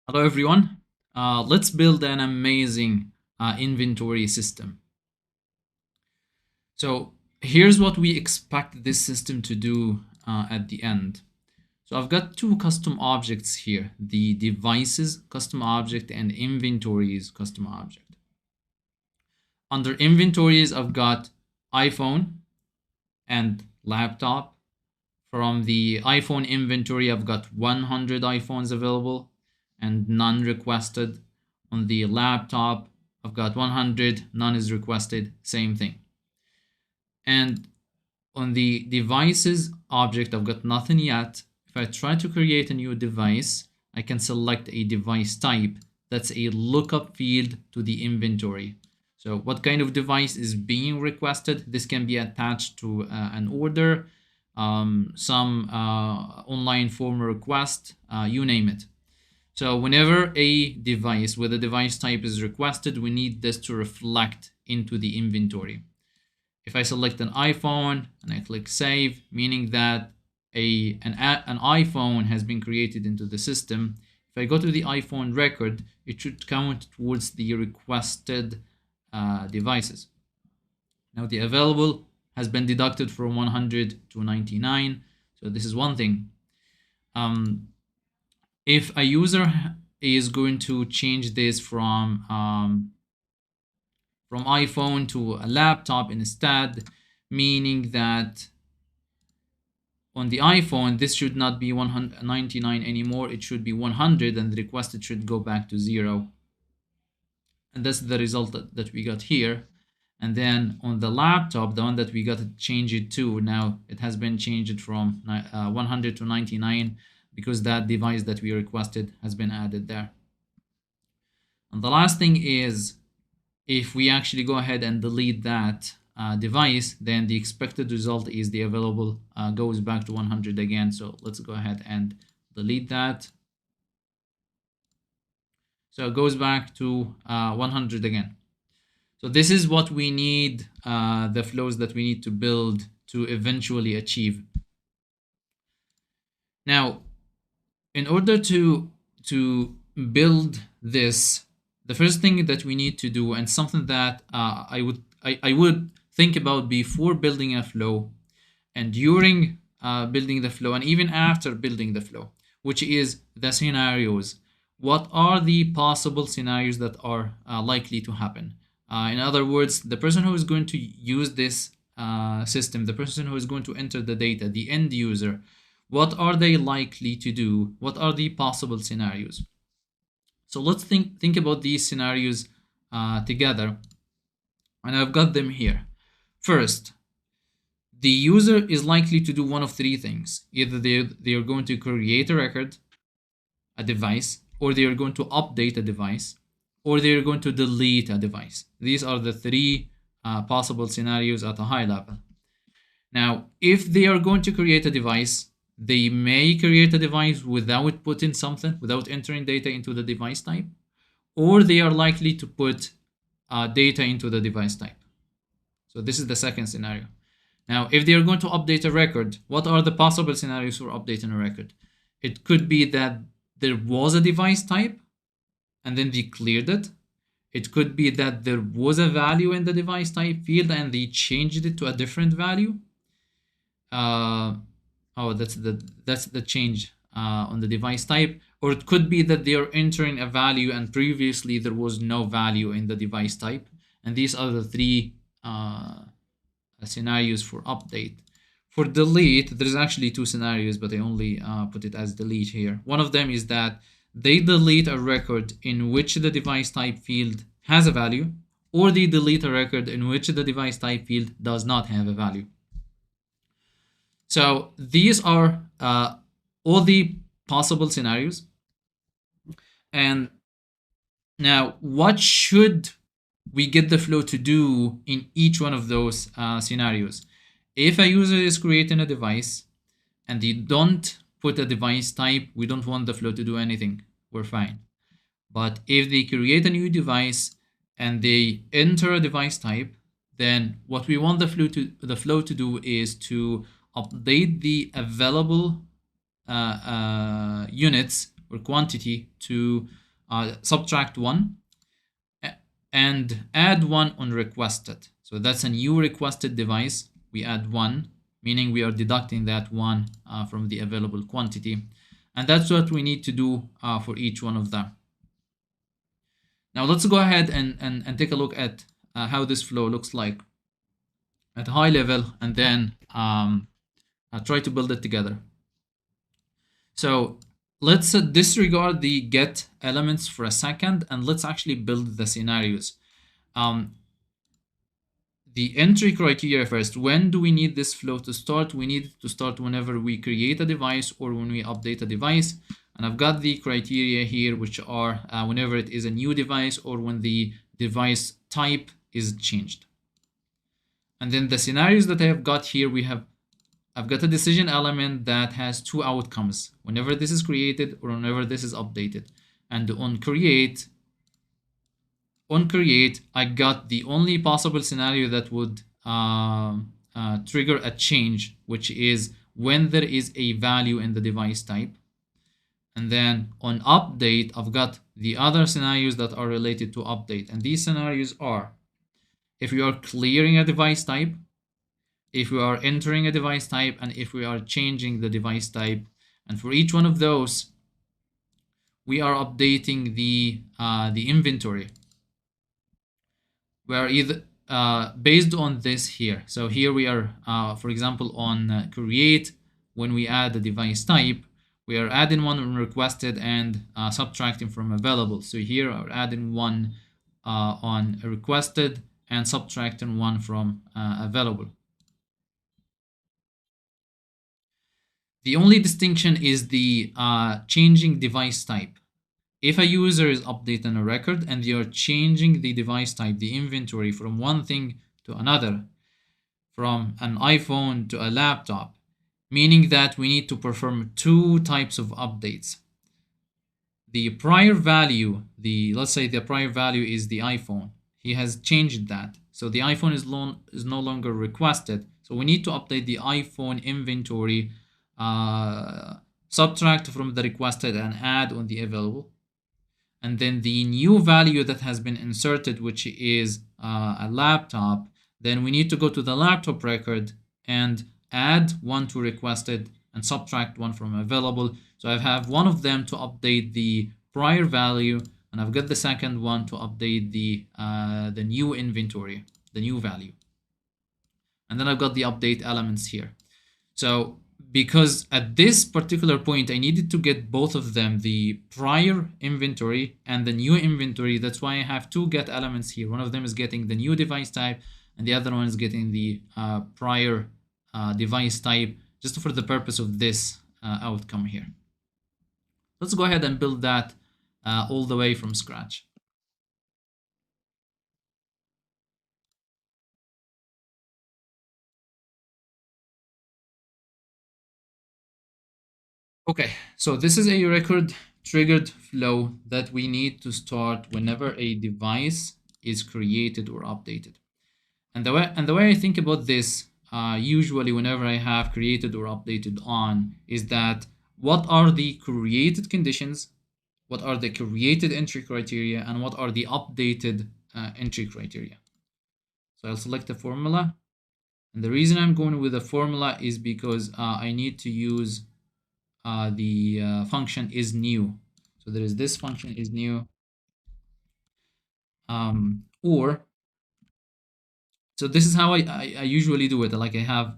Hello everyone. Let's build an amazing inventory system. So here's what we expect this system to do at the end. So I've got two custom objects here, the devices custom object and inventories custom object. Under inventories, I've got iPhone and laptop. From the iPhone inventory, I've got 100 iPhones available and none requested. On the laptop, I've got 100, none is requested, same thing. And on the devices object, I've got nothing yet. If I try to create a new device, I can select a device type. That's a lookup field to the inventory. So what kind of device is being requested? This can be attached to an order, some online form request, you name it. So whenever a device with a device type is requested, we need this to reflect into the inventory. If I select an iPhone and I click save, meaning that an iPhone has been created into the system, if I go to the iPhone record, it should count towards the requested devices. Now the available has been deducted from 100 to 99. So this is one thing. If a user is going to change this from iPhone to a laptop instead, meaning that on the iPhone, this should not be 199 anymore. It should be 100 and the requested should go back to 0. And that's the result that we got here. And then on the laptop, the one that we got to change it to, now it has been changed from 100 to 99 because that device that we requested has been added there. And the last thing is, if we actually go ahead and delete that device, then the expected result is the available goes back to 100 again. So let's go ahead and delete that. So it goes back to 100 again. So this is what we need, the flows that we need to build to eventually achieve. Now, in order to build this, the first thing that we need to do, and something that I would think about before building a flow, and during building the flow, and even after building the flow, which is the scenarios. What are the possible scenarios that are likely to happen? In other words, the person who is going to use this system, the person who is going to enter the data, the end user, what are they likely to do? What are the possible scenarios? So let's think about these scenarios together. And I've got them here. First, the user is likely to do one of three things. Either they are going to create a record, a device, or they are going to update a device, or they are going to delete a device. These are the three possible scenarios at a high level. Now, if they are going to create a device, they may create a device without putting something, without entering data into the device type, or they are likely to put data into the device type. So this is the second scenario. Now, if they are going to update a record, what are the possible scenarios for updating a record? It could be that there was a device type and then they cleared it. It could be that there was a value in the device type field and they changed it to a different value. That's the change on the device type. Or it could be that they are entering a value and previously there was no value in the device type. And these are the three scenarios for update. For delete, there's actually two scenarios, but I only put it as delete here. One of them is that they delete a record in which the device type field has a value, or they delete a record in which the device type field does not have a value. So these are all the possible scenarios. And now, what should we get the flow to do in each one of those scenarios? If a user is creating a device and they don't put a device type, we don't want the flow to do anything. We're fine. But if they create a new device and they enter a device type, then what we want the flow to do is to update the available units or quantity to subtract one and add one on requested. So that's a new requested device. We add one, meaning we are deducting that one from the available quantity. And that's what we need to do for each one of them. Now let's go ahead and take a look at how this flow looks like at a high level, and then try to build it together. So let's disregard the get elements for a second, and let's actually build the scenarios. The entry criteria first. When do we need this flow to start? We need it to start whenever we create a device or when we update a device. And I've got the criteria here, which are whenever it is a new device or when the device type is changed. And then the scenarios that I have got here, I've got a decision element that has two outcomes, whenever this is created or whenever this is updated. And on create, I got the only possible scenario that would trigger a change, which is when there is a value in the device type. And then on update, I've got the other scenarios that are related to update. And these scenarios are if we are clearing a device type, if we are entering a device type, and if we are changing the device type. And for each one of those, we are updating the inventory. We are either based on this here. So here we are, for example, on create. When we add a device type, we are adding one on requested and subtracting from available. So here we're adding one on requested and subtracting one from available. The only distinction is the changing device type. If a user is updating a record and they are changing the device type, the inventory, from one thing to another, from an iPhone to a laptop, meaning that we need to perform two types of updates. The prior value, let's say the prior value is the iPhone. He has changed that. So the iPhone is no longer requested. So we need to update the iPhone inventory, subtract from the requested and add on the available. And then the new value that has been inserted, which is a laptop, then we need to go to the laptop record and add one to requested and subtract one from available. So I have one of them to update the prior value, and I've got the second one to update the new inventory, the new value. And then I've got the update elements here. So because at this particular point, I needed to get both of them, the prior inventory and the new inventory. That's why I have two get elements here. One of them is getting the new device type, and the other one is getting the prior device type, just for the purpose of this outcome here. Let's go ahead and build that all the way from scratch. Okay, so this is a record triggered flow that we need to start whenever a device is created or updated. And the way I think about this, usually whenever I have created or updated on, is that what are the created conditions, what are the created entry criteria, and what are the updated entry criteria. So I'll select the formula. And the reason I'm going with the formula is because I need to use the function is new. So there is this function is new. So this is how I usually do it. Like I have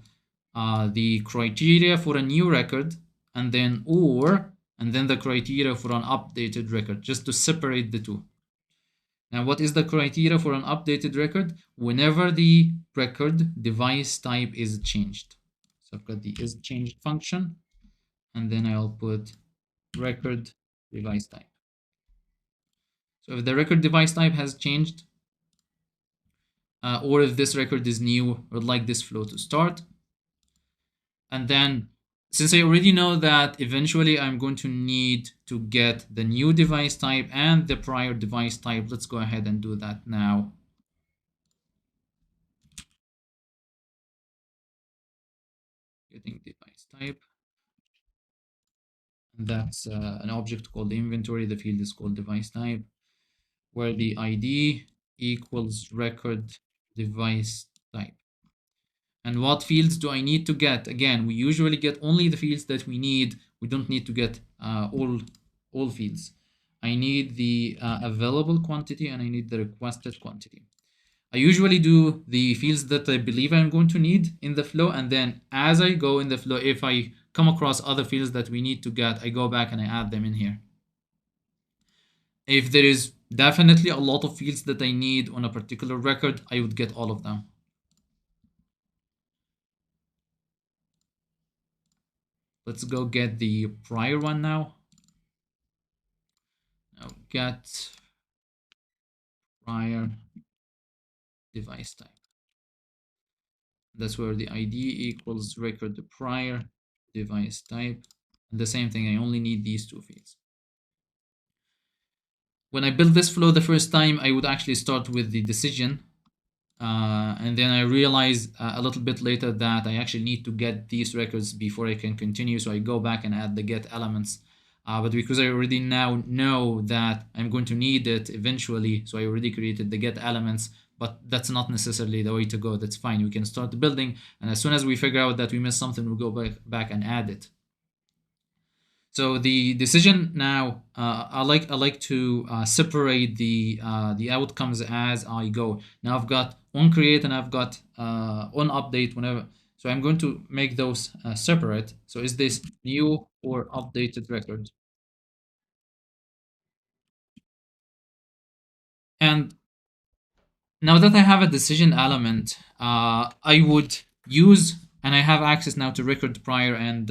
the criteria for a new record, and then the criteria for an updated record, just to separate the two. Now, what is the criteria for an updated record? Whenever the record device type is changed. So I've got the is changed function, and then I'll put record device type. So if the record device type has changed, or if this record is new, I would like this flow to start. And then, since I already know that eventually I'm going to need to get the new device type and the prior device type, let's go ahead and do that now. Getting device type. That's an object called inventory. The field is called device type, where the ID equals record device type. And what fields do I need to get? Again, we usually get only the fields that we need. We don't need to get all fields. I need the available quantity and I need the requested quantity. I usually do the fields that I believe I'm going to need in the flow, and then as I go in the flow, if I come across other fields that we need to get, I go back and I add them in here. If there is definitely a lot of fields that I need on a particular record, I would get all of them. Let's go get the prior one now. Now get prior device type. That's where the ID equals record prior device type. And the same thing, I only need these two fields. When I built this flow the first time, I would actually start with the decision. And then I realized a little bit later that I actually need to get these records before I can continue. So I go back and add the get elements. But because I already now know that I'm going to need it eventually, so I already created the get elements, but that's not necessarily the way to go. That's fine. We can start the building. And as soon as we figure out that we missed something, we'll go back and add it. So the decision now, I like to separate the outcomes as I go. Now I've got on create and I've got on update whenever. So I'm going to make those separate. So is this new or updated record? And now that I have a decision element, I would use, and I have access now to record prior and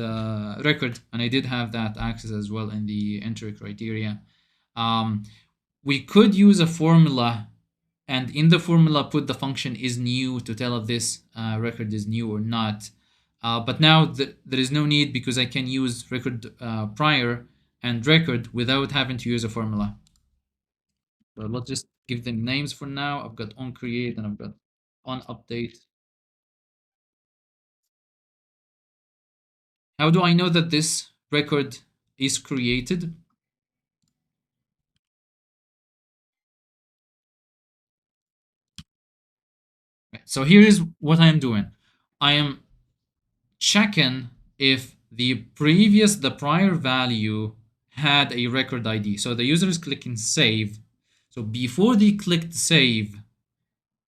record, and I did have that access as well in the entry criteria. We could use a formula, and in the formula put the function is new to tell if this record is new or not. But now there is no need because I can use record prior and record without having to use a formula. So let's just give them names for now. I've got on create and I've got on update. How do I know that this record is created? So here is what I'm doing. I am checking if the prior value had a record ID. So the user is clicking save. So before they clicked save,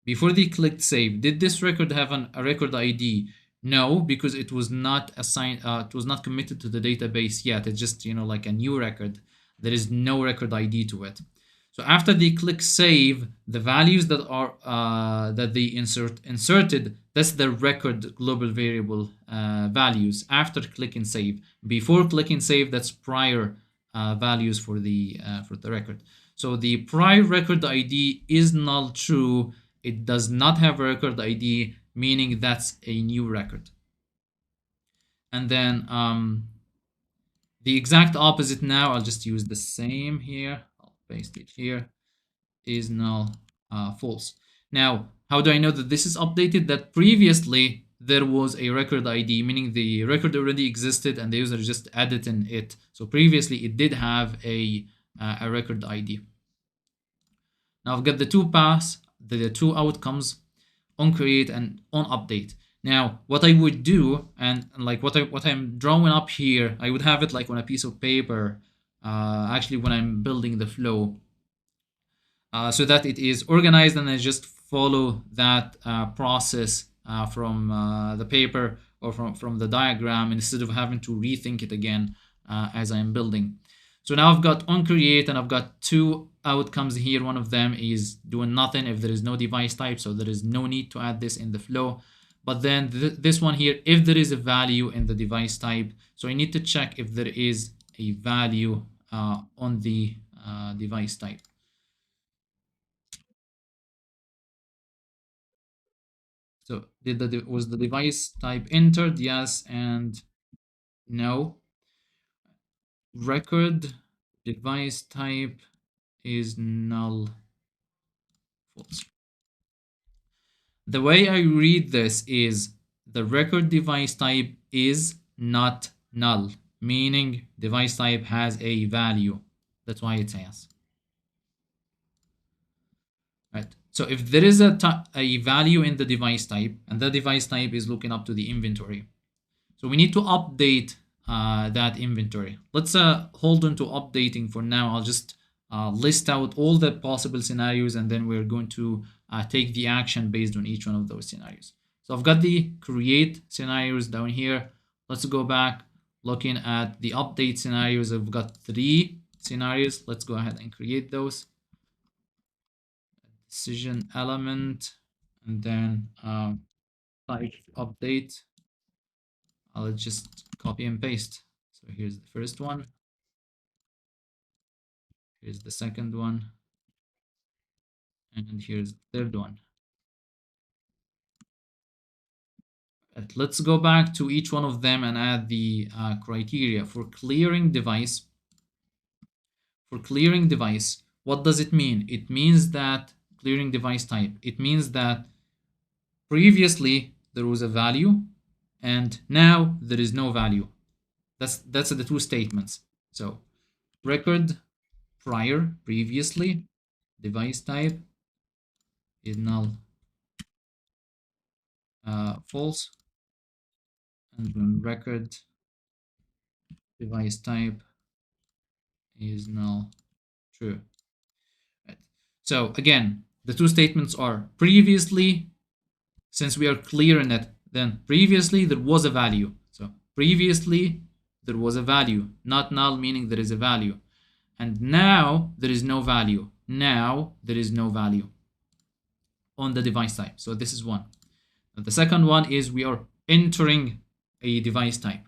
did this record have a record ID? No, because it was not assigned. It was not committed to the database yet. It's just like a new record. There is no record ID to it. So after they click save, the values that are that they inserted, that's the record global variable values after clicking save. Before clicking save, that's prior values for the record. So the prior record ID is null true. It does not have a record ID, meaning that's a new record. And then the exact opposite now, I'll just use the same here. I'll paste it here, is null false. Now, how do I know that this is updated? That previously there was a record ID, meaning the record already existed and the user just added in it. So previously it did have a record ID. Now I've got the two paths, the two outcomes, on create and on update. Now, what I would do, and like what I'm drawing up here, I would have it like on a piece of paper, actually when I'm building the flow, so that it is organized and I just follow that process from the paper or from the diagram instead of having to rethink it again as I'm building. So now I've got on create and I've got two outcomes here. One of them is doing nothing if there is no device type, so there is no need to add this in the flow. But then this one here, if there is a value in the device type, so I need to check if there is a value on the device type. So was the device type entered? Yes and no. Record device type is null false. The way I read this is the record device type is not null. meaning device type has a value. That's why it's yes. Right. So if there is a value in the device type, and the device type is looking up to the inventory, so we need to update that inventory. Let's hold on to updating for now. I'll just list out all the possible scenarios, and then we're going to take the action based on each one of those scenarios. So I've got the create scenarios down here. Let's go back, looking at the update scenarios. I've got 3 scenarios. Let's go ahead and create those. Decision element, and then type update. I'll just copy and paste. So here's the first one. Here's the second one. And here's the third one. And let's go back to each one of them and add the criteria for clearing device. For clearing device, what does it mean? It means that clearing device type, it means that previously there was a value and now there is no value. That's the 2 statements. So record prior, previously, device type is null, false, and when record device type is null, true. Right. So again, the 2 statements are previously, since we are clearing it, then previously there was a value. So previously there was a value, not null, meaning there is a value. And now there is no value. Now there is no value on the device type. So this is one. And the second one is we are entering a device type.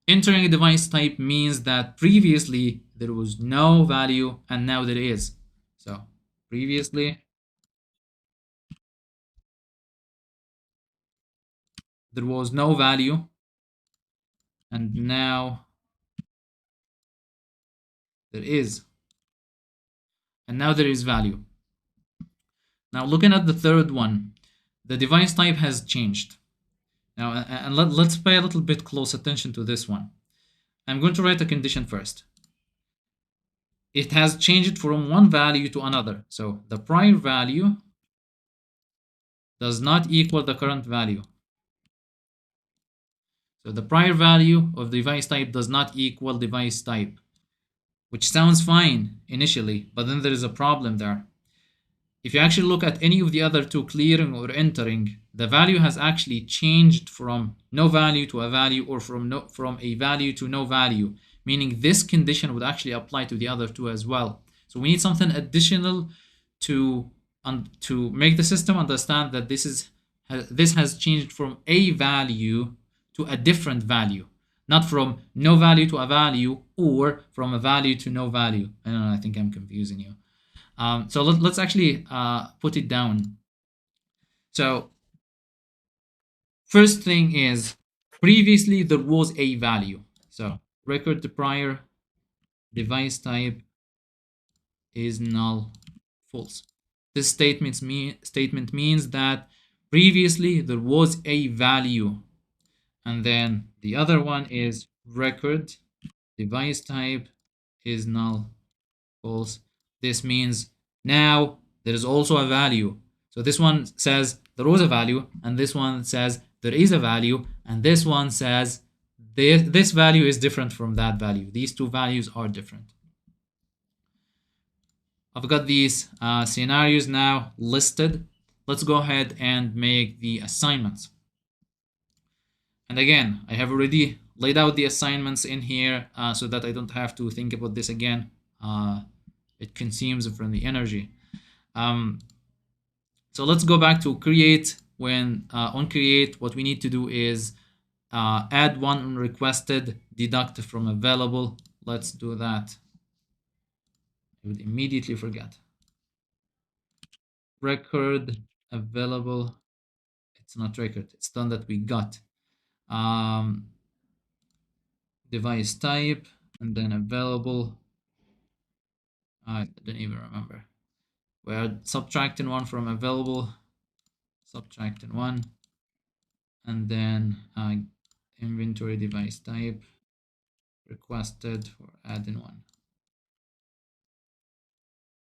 Entering a device type means that previously there was no value and now there is. So previously there was no value and now there is. And now there is value. Now looking at the third one, the device type has changed. Now, and let's pay a little bit close attention to this one. I'm going to write a condition first. It has changed from one value to another. So the prior value does not equal the current value. So the prior value of device type does not equal device type, which sounds fine initially, but then there is a problem there. If you actually look at any of the other 2, clearing or entering, the value has actually changed from no value to a value, or from a value to no value, meaning this condition would actually apply to the other 2 as well. So we need something additional to make the system understand that this has changed from a value to a different value, not from no value to a value or from a value to no value. I don't know, I think I'm confusing you. So let's actually put it down. So first thing is, previously there was a value. So record the prior device type is null, false. This statement means that previously there was a value. And then the other one is record device type is null, false. This means now there is also a value. So this one says there was a value, and this one says there is a value, and this one says this value is different from that value. These 2 values are different. I've got these scenarios now listed. Let's go ahead and make the assignments. And again, I have already laid out the assignments in here so that I don't have to think about this again. It consumes from the energy. So let's go back to create. When on create, what we need to do is add one unrequested, deduct from available. Let's do that. I would immediately forget. Record available. It's not record, it's done that we got. Device type, and then available. I don't even remember. We're subtracting 1 from available, subtracting 1, and then inventory device type requested for add-in one.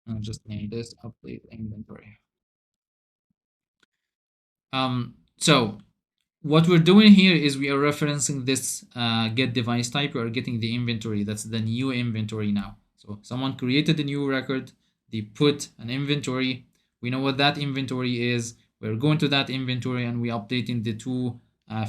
I'll just name this update inventory. So what we're doing here is we are referencing this get device type. We are getting the inventory. That's the new inventory now. So someone created a new record. They put an inventory. We know what that inventory is. We're going to that inventory and we updating the two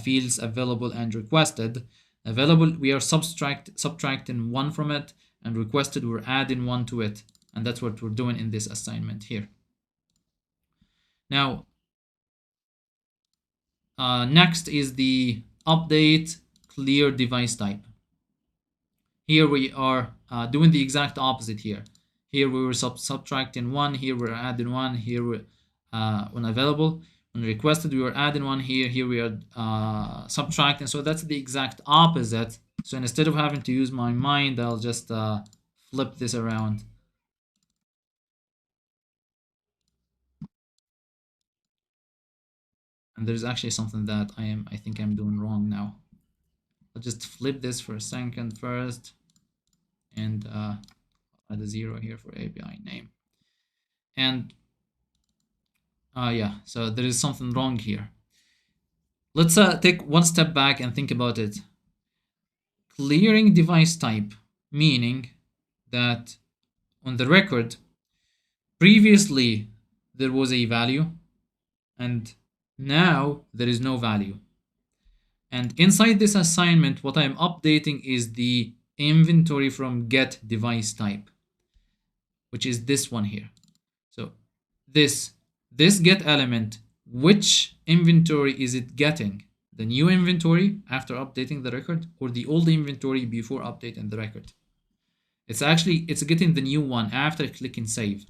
fields available and requested. Available, we are subtracting one from it, and requested, we're adding one to it. And that's what we're doing in this assignment here. Now, next is the update clear device type. Here we are doing the exact opposite here. Here we were subtracting one, here we're adding one, here we're when available. When requested, we were adding one here, here we are subtracting. So that's the exact opposite. So instead of having to use my mind, I'll just flip this around. And there's actually something that I think I'm doing wrong now. I'll just flip this for a second first, and add a 0 here for API name. And yeah, so there is something wrong here. Let's take one step back and think about it. Clearing device type, meaning that on the record, previously there was a value, and now there is no value. And inside this assignment, what I'm updating is the inventory from get device type, which is this one here. So this get element, which inventory is it getting? The new inventory after updating the record, or the old inventory before updating the record? It's getting the new one after clicking save.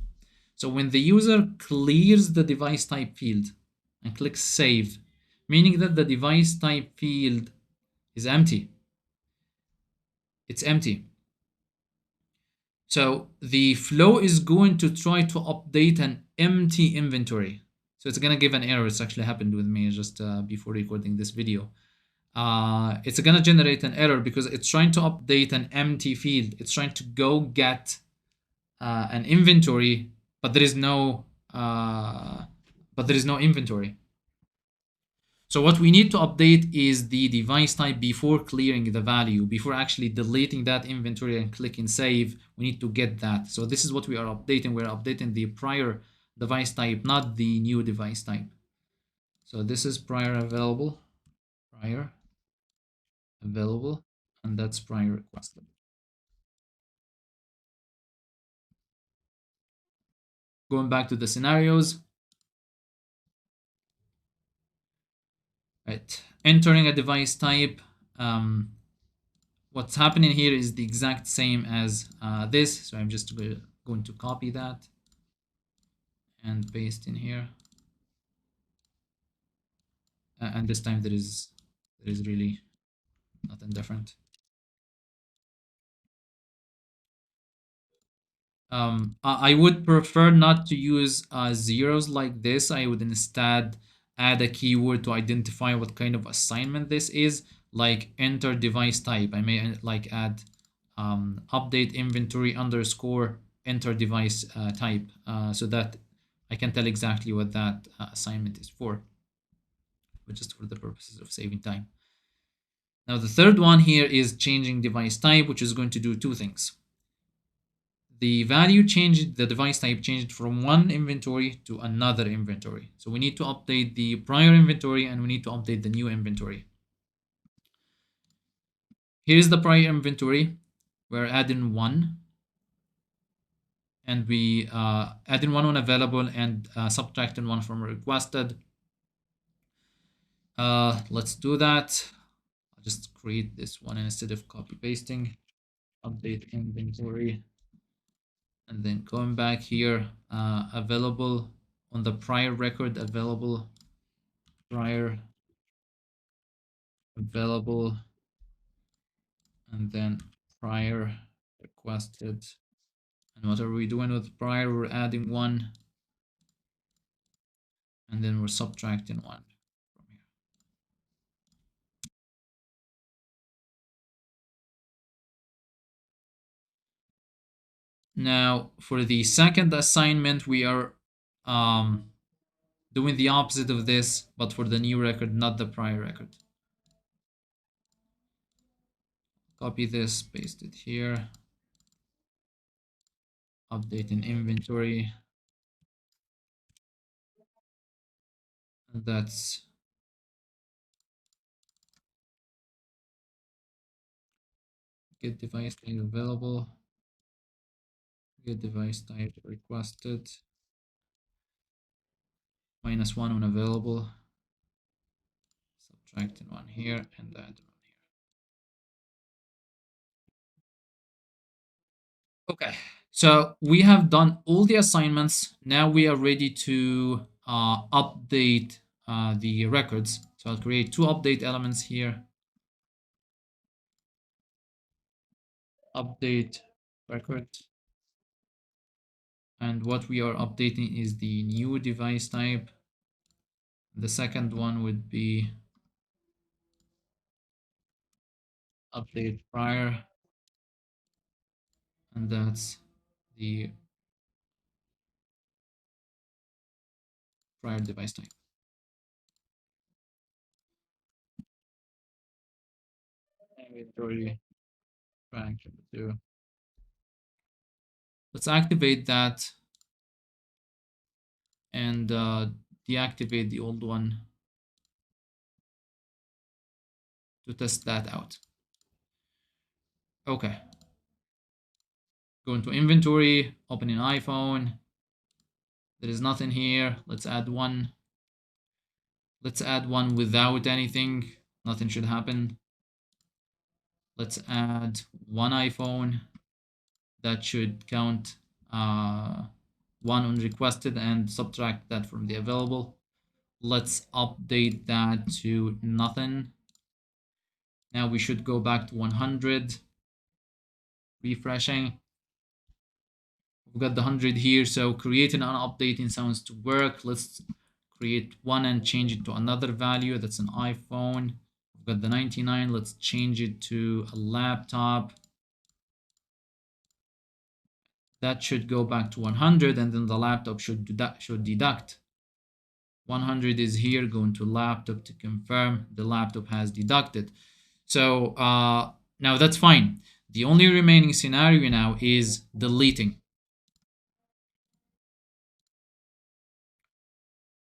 So when the user clears the device type field and clicks save, meaning that the device type field is empty. It's empty. So the flow is going to try to update an empty inventory. So it's going to give an error. It's actually happened with me just before recording this video. It's going to generate an error because it's trying to update an empty field. It's trying to go get an inventory, but there is no inventory. So what we need to update is the device type before clearing the value, before actually deleting that inventory and clicking save. We need to get that. So this is what we are updating. We're updating the prior device type, not the new device type. So this is prior available, and that's prior requested. Going back to the scenarios. Right, entering a device type. What's happening here is the exact same as this. So I'm just going to copy that and paste in here. And this time there is really nothing different. I would prefer not to use zeros like this. I would instead add a keyword to identify what kind of assignment this is, like enter device type. I may like add update inventory underscore enter device type, so that I can tell exactly what that assignment is for, but just for the purposes of saving time. Now the third one here is changing device type, which is going to do two things. The value changed, the device type changed from one inventory to another inventory. So we need to update the prior inventory and we need to update the new inventory. Here's the prior inventory. We're adding one, and we adding one when available and subtracting one from requested. Let's do that. I'll just create this one instead of copy pasting. Update inventory. And then going back here, available on the prior record, available, prior, available, and then prior requested. And what are we doing with prior? We're adding one, and then we're subtracting one from here. Now, for the second assignment, we are um, doing the opposite of this, but for the new record, not the prior record. Copy this, paste it here. Update in inventory. And that's get device type available. Get device type requested. -1 on available. Subtracting one here and add one here. Okay, so we have done all the assignments. Now we are ready to update the records. So I'll create two update elements here. Update record. And what we are updating is the new device type. The second one would be update prior. And that's the prior device type. Inventory track number 2. Let's activate that and deactivate the old one to test that out. Okay. Go into inventory, open an iPhone. There is nothing here. Let's add one. Let's add one without anything. Nothing should happen. Let's add one iPhone. That should count one on requested and subtract that from the available. Let's update that to nothing. Now we should go back to 100. Refreshing. We've got the 100 here, so creating and updating sounds to work. Let's create one and change it to another value. That's an iPhone. We've got the 99. Let's change it to a laptop. That should go back to 100, and then the laptop should deduct. 100 is here, going to laptop to confirm the laptop has deducted. So now that's fine. The only remaining scenario now is deleting.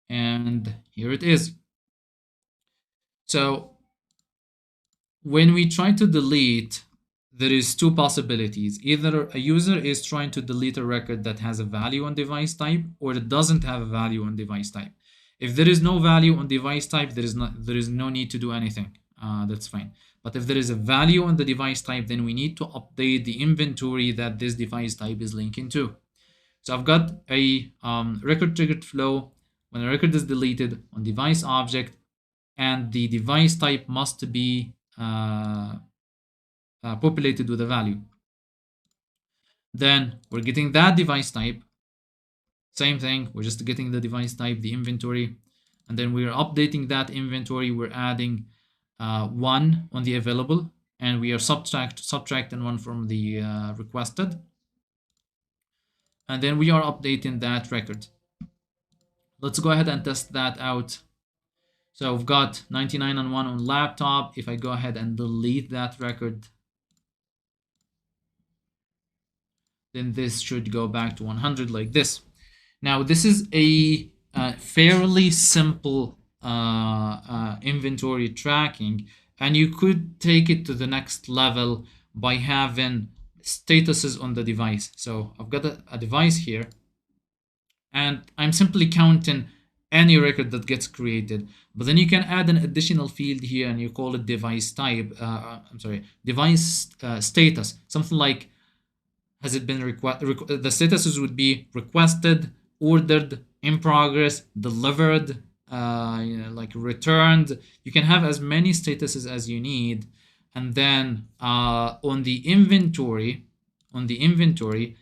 And here it is. So when we try to delete, there is two possibilities. Either a user is trying to delete a record that has a value on device type, or it doesn't have a value on device type. If there is no value on device type, there is no need to do anything. That's fine. But if there is a value on the device type, then we need to update the inventory that this device type is linking to. So I've got a record triggered flow. When a record is deleted on device object, and the device type must be populated with a value. Then we're getting that device type. Same thing, we're just getting the device type, the inventory, and then we're updating that inventory. We're adding 1 on the available, and we are subtracting 1 from the requested. And then we are updating that record. Let's go ahead and test that out. So we've got 99 and 1 on laptop. If I go ahead and delete that record, then this should go back to 100 like this. Now this is a fairly simple inventory tracking, and you could take it to the next level by having statuses on the device. So I've got a device here, and I'm simply counting any record that gets created, but then you can add an additional field here and you call it device type. Device status, something like, has it been requested? The statuses would be requested, ordered, in progress, delivered, like returned. You can have as many statuses as you need, and then on the inventory,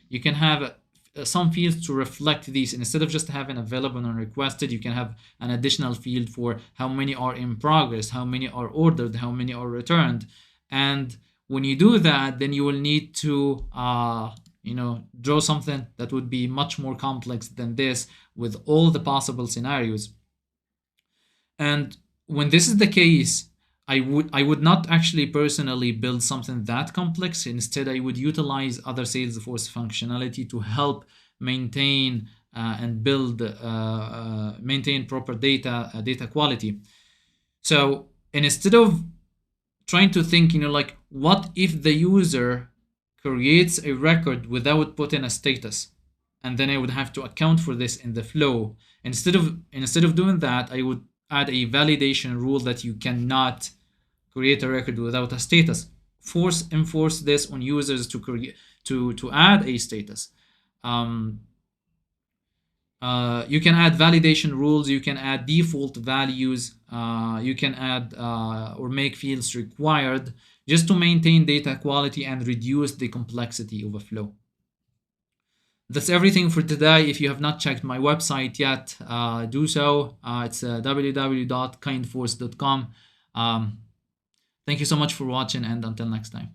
you can have some fields to reflect these. Instead of just having available and requested, you can have an additional field for how many are in progress, how many are ordered, how many are returned. And when you do that, then you will need to draw something that would be much more complex than this with all the possible scenarios. And when this is the case, I would not actually personally build something that complex. Instead, I would utilize other Salesforce functionality to help maintain and build maintain proper data quality. So instead of trying to think, like, what if the user creates a record without putting a status, and then I would have to account for this in the flow. Instead of doing that, I would add a validation rule that you cannot create a record without a status. Enforce this on users to create to add a status. You can add validation rules, you can add default values, you can add or make fields required just to maintain data quality and reduce the complexity of a flow. That's everything for today. If you have not checked my website yet, do so. It's www.kindforce.com. Thank you so much for watching, and until next time.